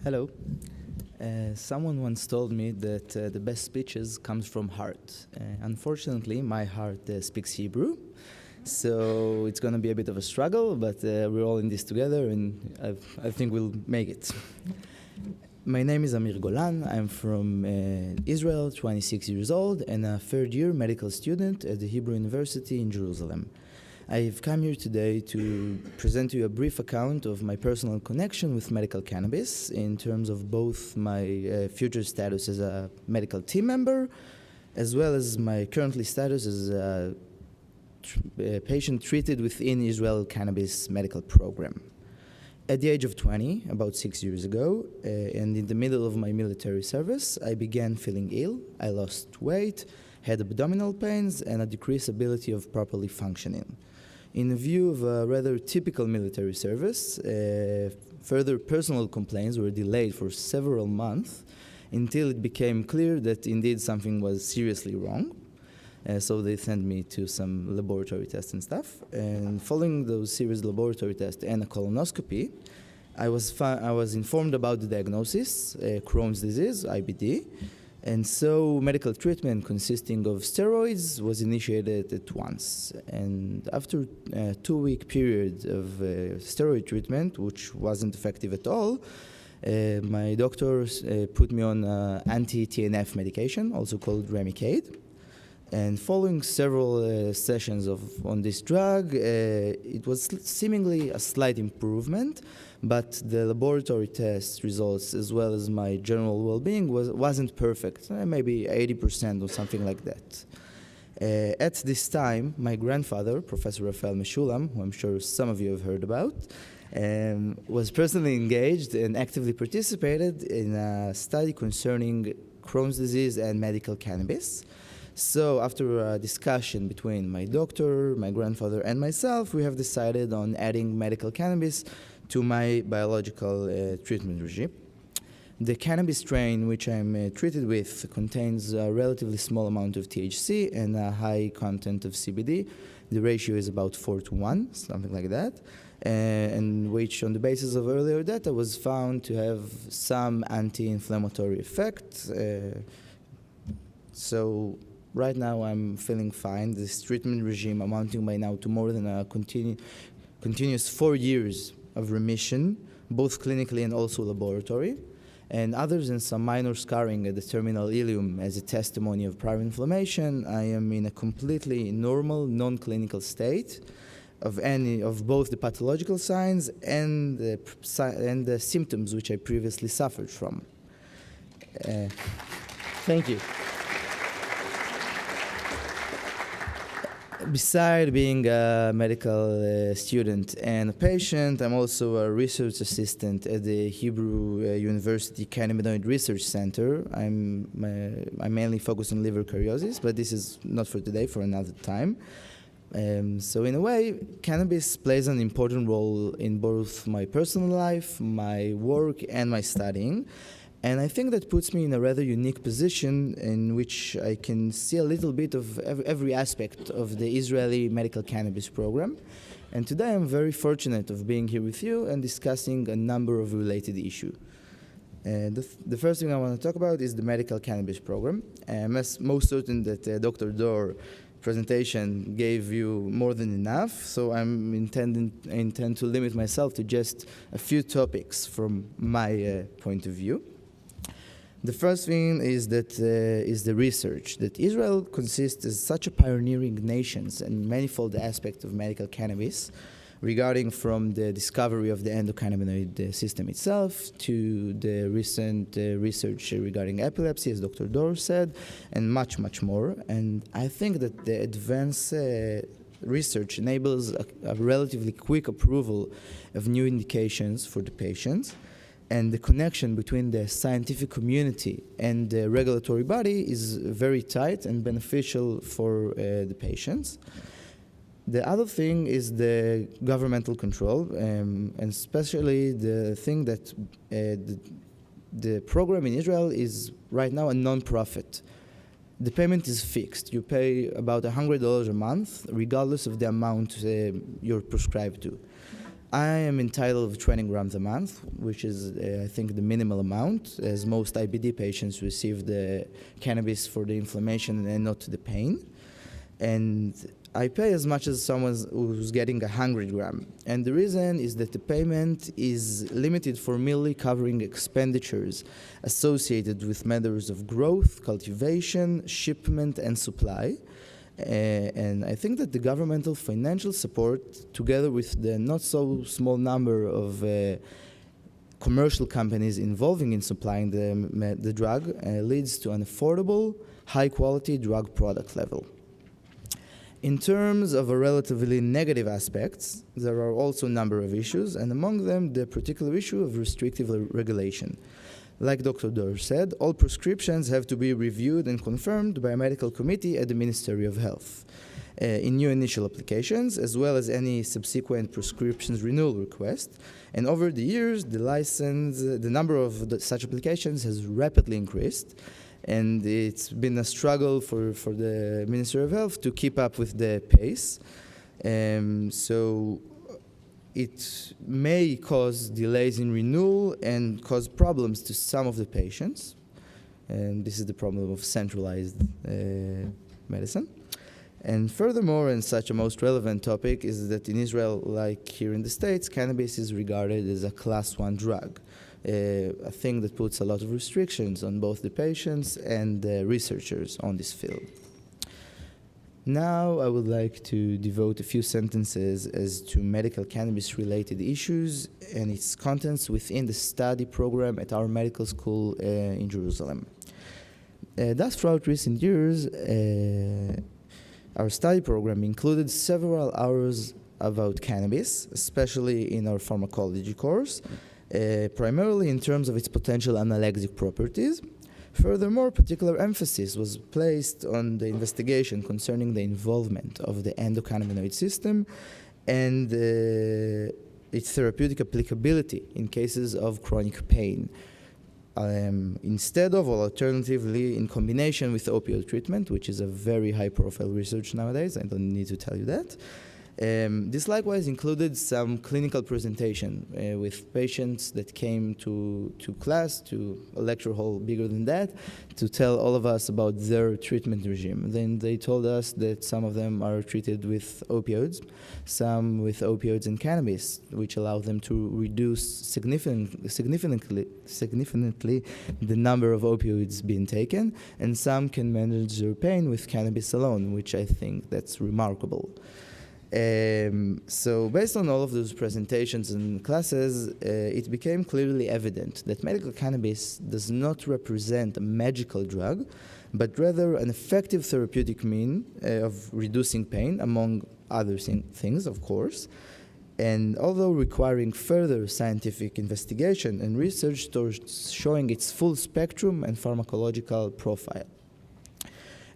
Hello. Someone once told me that the best speeches comes from heart. Unfortunately, my heart speaks Hebrew, so it's going to be a bit of a struggle, but we're all in this together, and I think we'll make it. My name is Amir Golan. I'm from Israel, 26 years old, and a third-year medical student at the Hebrew University in Jerusalem. I've come here today to present to you a brief account of my personal connection with medical cannabis in terms of both my future status as a medical team member, as well as my currently status as a patient treated within Israel Cannabis medical program. At the age of 20, about 6 years ago, and in the middle of my military service, I began feeling ill. I lost weight, had abdominal pains, and a decreased ability of properly functioning. In view of a rather typical military service, further personal complaints were delayed for several months until it became clear that indeed something was seriously wrong. So they sent me to some laboratory tests and stuff. And following those serious laboratory tests and a colonoscopy, I was informed about the diagnosis, Crohn's disease, IBD. And so medical treatment consisting of steroids was initiated at once. And after a 2-week period of steroid treatment, which wasn't effective at all, my doctors put me on anti-TNF medication, also called Remicade. And following several sessions on this drug, it was seemingly a slight improvement, but the laboratory test results, as well as my general well-being, wasn't perfect, maybe 80% or something like that. At this time, my grandfather, Professor Rafael Meshulam, who I'm sure some of you have heard about, was personally engaged and actively participated in a study concerning Crohn's disease and medical cannabis. So after a discussion between my doctor, my grandfather, and myself, we have decided on adding medical cannabis to my biological treatment regime. The cannabis strain which I'm treated with contains a relatively small amount of THC and a high content of CBD. The ratio is about 4:1, something like that, and which, on the basis of earlier data, was found to have some anti-inflammatory effect. So right now I'm feeling fine. This treatment regime amounting by now to more than a continuous 4 years of remission, both clinically and also laboratory. And other than some minor scarring at the terminal ileum as a testimony of prior inflammation, I am in a completely normal, non-clinical state of both the pathological signs and the symptoms which I previously suffered from. Thank you. Besides being a medical student and a patient, I'm also a research assistant at the Hebrew University Cannabinoid Research Center. I'm mainly focused on liver cirrhosis, but this is not for today, for another time. So in a way, cannabis plays an important role in both my personal life, my work, and my studying. And I think that puts me in a rather unique position in which I can see a little bit of every aspect of the Israeli medical cannabis program. And today I'm very fortunate of being here with you and discussing a number of related issues. The first thing I want to talk about is the medical cannabis program. I'm most certain that Dr. Dor presentation gave you more than enough, so I intend to limit myself to just a few topics from my point of view. The first thing is the research, that Israel consists as such a pioneering nation in manifold aspects of medical cannabis, regarding from the discovery of the endocannabinoid system itself to the recent research regarding epilepsy, as Dr. Dor said, and much, much more. And I think that the advanced research enables a relatively quick approval of new indications for the patients. And the connection between the scientific community and the regulatory body is very tight and beneficial for the patients. The other thing is the governmental control, and especially the thing that the program in Israel is right now a non-profit. The payment is fixed. You pay about $100 a month, regardless of the amount you're prescribed to. I am entitled to 20 grams a month, which is, I think, the minimal amount, as most IBD patients receive the cannabis for the inflammation and not the pain. And I pay as much as someone who's getting 100 gram. And the reason is that the payment is limited for merely covering expenditures associated with matters of growth, cultivation, shipment, and supply. And I think that the governmental financial support, together with the not so small number of commercial companies involving in supplying the drug, leads to an affordable, high-quality drug product level. In terms of a relatively negative aspects, there are also a number of issues, and among them, the particular issue of restrictive regulation. Like Dr. Dor said, all prescriptions have to be reviewed and confirmed by a medical committee at the Ministry of Health in new initial applications, as well as any subsequent prescriptions renewal request. And over the years, the number of such applications has rapidly increased, and it's been a struggle for the Ministry of Health to keep up with the pace. So it may cause delays in renewal and cause problems to some of the patients. And this is the problem of centralized medicine. And furthermore, and such a most relevant topic is that in Israel, like here in the States, cannabis is regarded as a class 1 drug, a thing that puts a lot of restrictions on both the patients and the researchers on this field. Now I would like to devote a few sentences as to medical cannabis-related issues and its contents within the study program at our medical school in Jerusalem. Thus, throughout recent years, our study program included several hours about cannabis, especially in our pharmacology course, primarily in terms of its potential analgesic properties. Furthermore, particular emphasis was placed on the investigation concerning the involvement of the endocannabinoid system and its therapeutic applicability in cases of chronic pain, instead of or alternatively in combination with opioid treatment, which is a very high-profile research nowadays. I don't need to tell you that. This likewise included some clinical presentation with patients that came to class, to a lecture hall bigger than that, to tell all of us about their treatment regime. Then they told us that some of them are treated with opioids, some with opioids and cannabis, which allow them to reduce significantly the number of opioids being taken, and some can manage their pain with cannabis alone, which I think that's remarkable. So based on all of those presentations and classes, it became clearly evident that medical cannabis does not represent a magical drug, but rather an effective therapeutic mean of reducing pain, among other things, of course. And although requiring further scientific investigation and research towards showing its full spectrum and pharmacological profile.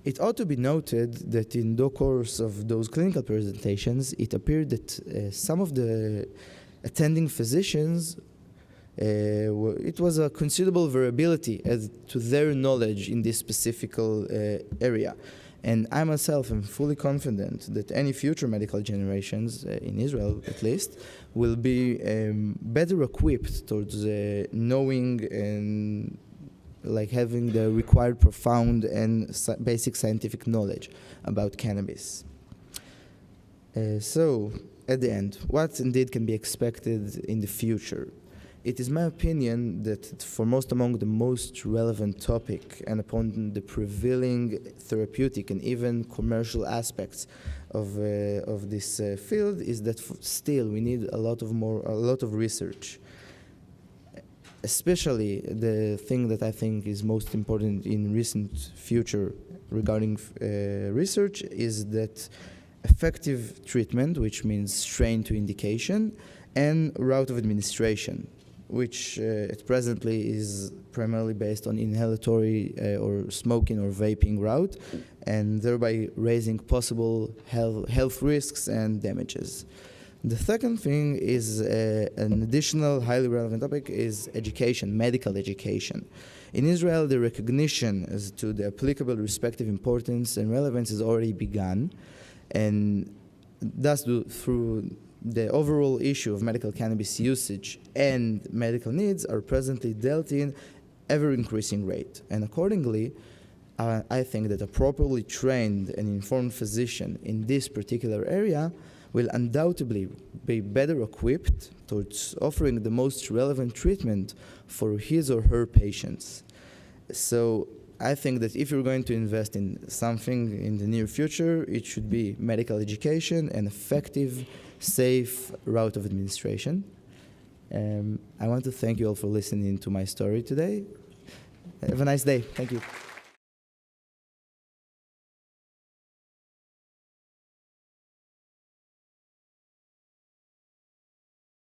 It ought to be noted that in the course of those clinical presentations, it appeared that some of the attending physicians, it was a considerable variability as to their knowledge in this specific area. And I myself am fully confident that any future medical generations, in Israel at least, will be better equipped towards knowing and like having the required profound and basic scientific knowledge about cannabis. So, at the end, what indeed can be expected in the future? It is my opinion that foremost among the most relevant topic and upon the prevailing therapeutic and even commercial aspects of this field is that still we need a lot of research. Especially the thing that I think is most important in recent future regarding research is that effective treatment, which means strain to indication, and route of administration, which at presently is primarily based on inhalatory or smoking or vaping route, and thereby raising possible health risks and damages. The second thing is an additional highly relevant topic is education, medical education. In Israel, the recognition as to the applicable respective importance and relevance has already begun, and thus through the overall issue of medical cannabis usage and medical needs are presently dealt in ever-increasing rate. And accordingly, I think that a properly trained and informed physician in this particular area will undoubtedly be better equipped towards offering the most relevant treatment for his or her patients. So I think that if you're going to invest in something in the near future, it should be medical education and effective, safe route of administration. I want to thank you all for listening to my story today. Have a nice day. Thank you.